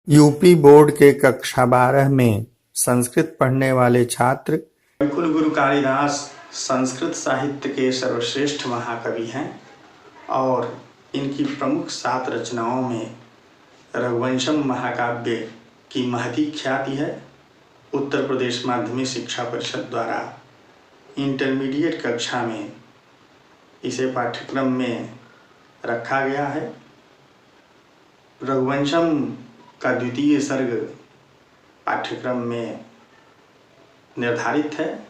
UP board के कक्षा 12 में संस्कृत पढ़ने वाले छात्र कुलगुरु कालिदास संस्कृत साहित्य के सर्वश्रेष्ठ महाकवि हैं और इनकी प्रमुख 7 रचनाओं में रघुवंशम महाकाव्य की महती ख्याति है। उत्तर प्रदेश माध्यमिक शिक्षा परिषद द्वारा इंटरमीडिएट कक्षा में इसे पाठ्यक्रम में रखा गया है। रघुवंशम का द्वितीय सर्ग पाठ्यक्रम में निर्धारित है।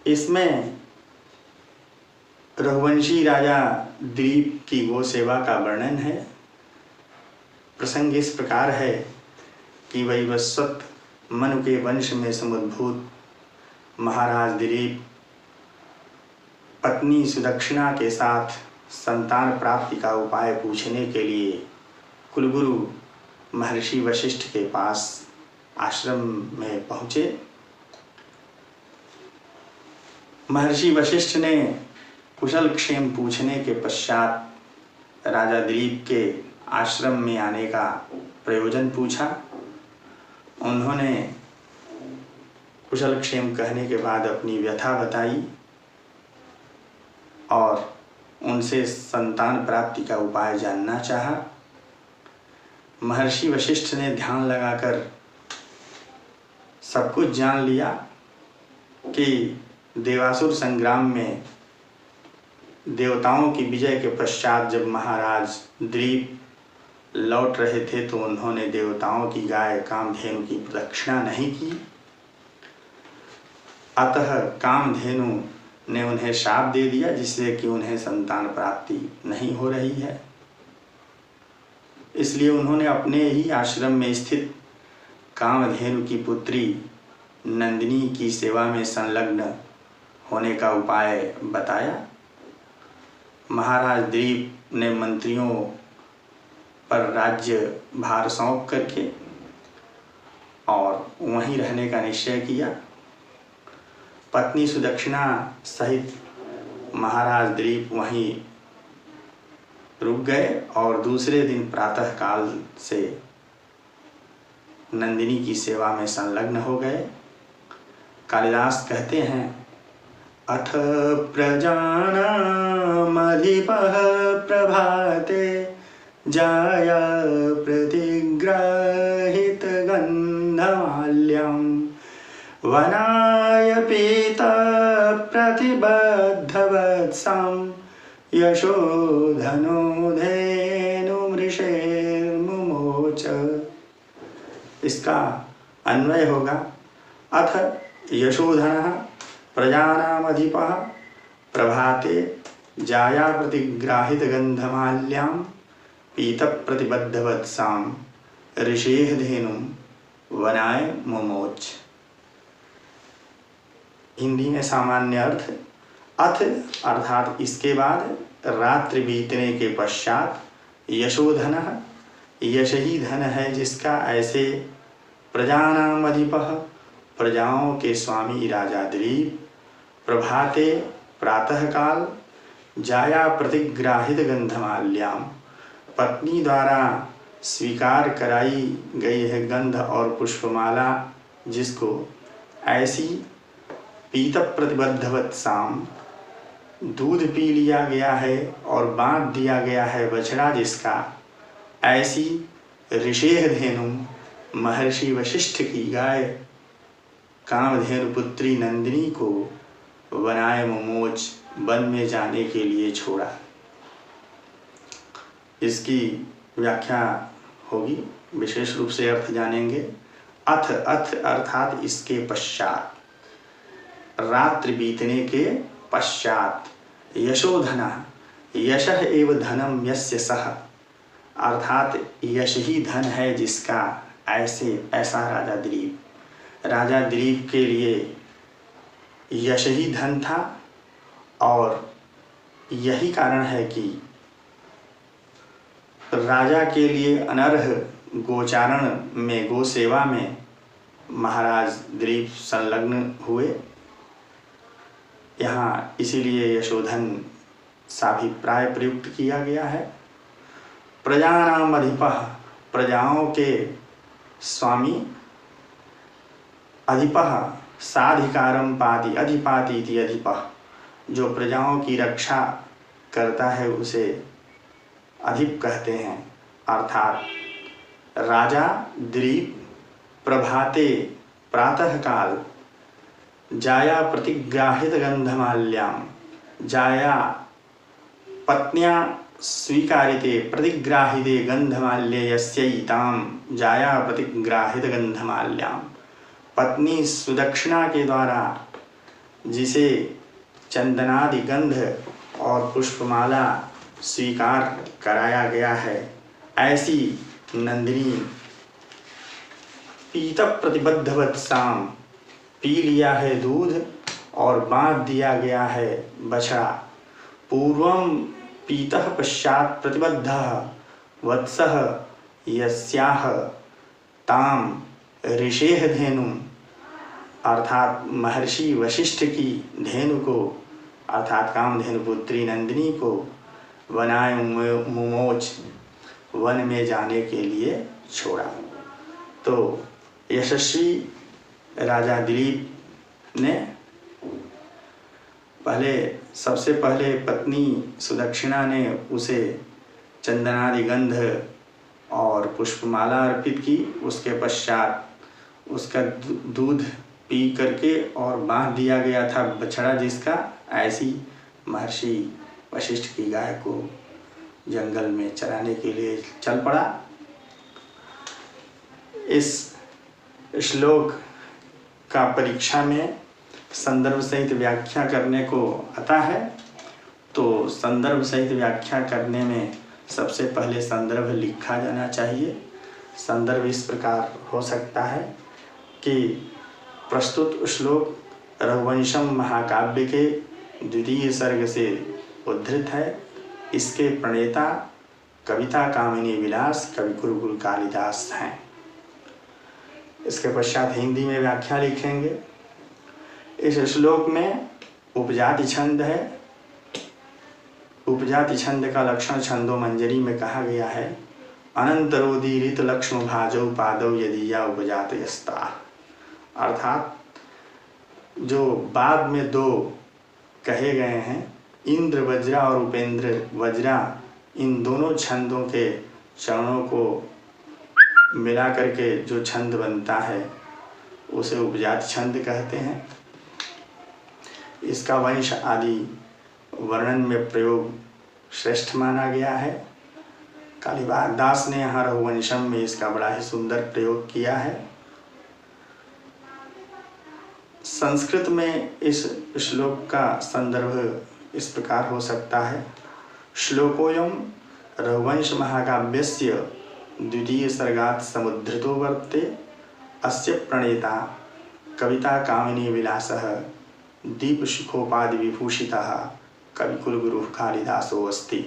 इसमें रघुवंशी राजा दिलीप की गो सेवा का वर्णन है। प्रसंग इस प्रकार है कि वैवस्वत मनु के वंश में समुद्भूत महाराज दिलीप पत्नी सुदक्षिणा के साथ संतान प्राप्ति का उपाय पूछने के लिए कुलगुरु महर्षि वशिष्ठ के पास आश्रम में पहुँचे। महर्षि वशिष्ठ ने कुशल क्षेम पूछने के पश्चात राजा दिलीप के आश्रम में आने का प्रयोजन पूछा। उन्होंने कुशल क्षेम कहने के बाद अपनी व्यथा बताई और उनसे संतान प्राप्ति का उपाय जानना चाहा। महर्षि वशिष्ठ ने ध्यान लगाकर सब कुछ जान लिया कि देवासुर संग्राम में देवताओं की विजय के पश्चात जब महाराज दिलीप लौट रहे थे तो उन्होंने देवताओं की गाय कामधेनु की प्रदक्षिणा नहीं की। अतः कामधेनु ने उन्हें शाप दे दिया जिससे कि उन्हें संतान प्राप्ति नहीं हो रही है। इसलिए उन्होंने अपने ही आश्रम में स्थित कामधेनु की पुत्री नंदिनी की सेवा में संलग्न होने का उपाय बताया। महाराज दिलीप ने मंत्रियों पर राज्य भार सौंप करके और वहीं रहने का निश्चय किया। पत्नी सुदक्षिणा सहित महाराज दिलीप वहीं रुक गए और दूसरे दिन प्रातः काल से नंदिनी की सेवा में संलग्न हो गए। कालिदास कहते हैं, अथ प्रजानामधिपः प्रभाते जाया प्रतिग्राहित गंधमाल्यं वनाय पीता प्रतिबद्धवत्सं यशोधनो धेनुमृषेर्मुमोच। इसका अन्वय होगा, अथ यशोधनः प्रजानामधिपः प्रभाते जाया प्रतिग्राहित गंधमाल्यां पीत प्रतिबद्धवत्सां ऋषेः धेनुं वनाय मुमोच। हिंदी में सामान्य अर्थ, अथ अर्थात इसके बाद, रात्रि बीतने के पश्चात, यशोधन यश ही धन है जिसका, ऐसे प्रजानाम अधिपः प्रजाओं के स्वामी राजा दिलीप प्रभाते प्रातःकाल जाया प्रतिग्राहित गंधमाल्याम पत्नी द्वारा स्वीकार कराई गई है गंध और पुष्पमाला जिसको, ऐसी पीत प्रतिबद्धवत्साम दूध पी लिया गया है और बांध दिया गया है बछड़ा जिसका, ऐसी ऋषेः धेनु महर्षि वशिष्ठ की गाय कामधेनु पुत्री नंदिनी को वनाय मुमोच वन में जाने के लिए छोड़ा। इसकी व्याख्या होगी, विशेष रूप से अर्थ जानेंगे। अथ अर्थात इसके पश्चात, रात्रि बीतने के पश्चात, यशोधना यशः एव धनम यस्य सः अर्थात यश ही धन है जिसका, ऐसा राजा दिलीप के लिए यश ही धन था और यही कारण है कि राजा के लिए अनर्ह गोचारण में गो सेवा में महाराज दिलीप संलग्न हुए। यहाँ इसीलिए यशोधन साभिप्राय प्रयुक्त किया गया है। प्रजानाम अधिपः प्रजाओं के स्वामी अधिपः साधिकारम पाति अधिपाति इति अधिपः, जो प्रजाओं की रक्षा करता है उसे अधिप कहते हैं। अर्थात राजा दिलीप प्रभाते प्रातः काल जाया प्रतिग्राहित गंधमाल्याम, जाया पत्न्या स्वीकारिते प्रतिग्राहिते गंधमाल्ये यस्यै ताम जाया प्रतिग्राहित गंधमाल्याम, पत्नी सुदक्षिणा के द्वारा जिसे चंदनादि गंध और पुष्पमाला स्वीकार कराया गया है, ऐसी नंदिनी पीत प्रतिबद्ध वत्साम, पी लिया है दूध और बांध दिया गया है बछड़ा। पूर्वम पीतः पश्चात प्रतिबद्धः वत्सः यस्याह ताम ऋषेः धेनु, अर्थात महर्षि वशिष्ठ की धेनु को अर्थात कामधेनु पुत्री नंदिनी को वनाय मुमोच, वन में जाने के लिए छोड़ा। तो यशस्वी राजा दिलीप ने सबसे पहले पत्नी सुदक्षिणा ने उसे चंदनादि गंध और पुष्पमाला अर्पित की। उसके पश्चात उसका दूध पी करके और बांध दिया गया था बछड़ा जिसका, ऐसी महर्षि वशिष्ठ की गाय को जंगल में चराने के लिए चल पड़ा। इस श्लोक का परीक्षा में संदर्भ सहित व्याख्या करने को आता है। तो संदर्भ सहित व्याख्या करने में सबसे पहले संदर्भ लिखा जाना चाहिए। संदर्भ इस प्रकार हो सकता है कि प्रस्तुत श्लोक रघुवंशम महाकाव्य के द्वितीय सर्ग से उद्धृत है। इसके प्रणेता कविता कामिनी विलास कवि कुरुकुल कालिदास हैं। इसके पश्चात हिंदी में व्याख्या लिखेंगे। इस श्लोक में उपजाति छंद है। उपजाति छंद का लक्षण छंदो मंजरी में कहा गया है, अनंतरोदीरित लक्ष्म भाजौ पादौ यदीया उपजात यस्ता, अर्थात जो बाद में दो कहे गए हैं, इंद्र वज्रा और उपेंद्र वज्रा, इन दोनों छंदों के चरणों को मिला करके जो छंद बनता है उसे उपजाति छंद कहते हैं। इसका वंश आदि वर्णन में प्रयोग श्रेष्ठ माना गया है। कालिदास ने यहाँ रघुवंशम में इसका बड़ा ही सुंदर प्रयोग किया है। संस्कृत में इस श्लोक का संदर्भ इस प्रकार हो सकता है, श्लोकोयम रघुवंश महाकाव्यस्य द्वितीय सर्गात् समुद्धृतो वर्तते, अस्य प्रणेता कविता कामिनी विलासः दीपशिखोपाधि विभूषितः कविकुलगुरुः कालिदासो अस्ति।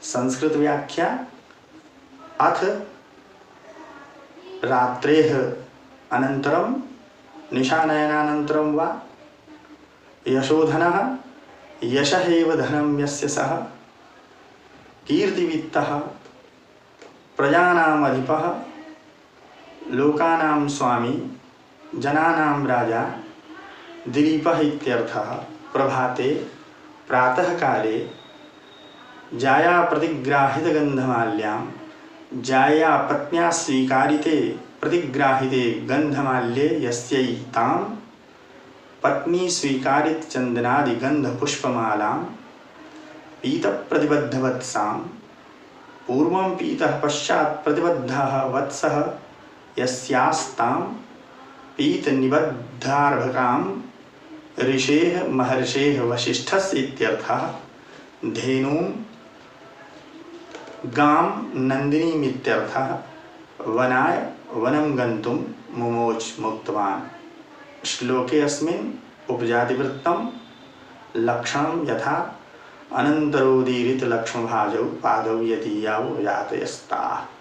संस्कृत व्याख्या, अथ रात्रेः अनन्तरं निशानयनानन्तरं वा यशोधनः यशः एव धनं यस्य सः कीर्तिवित्तः प्रजानाम् अधिपः लोकानां स्वामी जनानां राजा दिलीपः इत्यर्थः। प्रभाते प्रातः काले जाया प्रतिग्राहित गंधमाल्यां, जाया पत्न्या स्वीकारिते प्रतिग्राहिते गंधमाल्ये यस्यै तां पत्नी स्वीकारित चंदनादि गंध पुष्पमालां पीत प्रतिबद्ध वत्सां, पूर्वं पीतः पश्चात् प्रतिबद्धः वत्सः यस्यास्तां पीत निबद्धार्भकां ऋषेः महर्षेः वशिष्ठस्य इत्यर्थः। धेनुं गां नंदिनीमित्यर्थः। वनाय वनं गन्तुं मुमोच मुक्तवान्। श्लोके अस्मिन् उपजातिवृत्तं लक्षणं यथा अनन्तरोदीरित लक्ष्मभाजौ पादौ यदीयावो जातयस्ताः।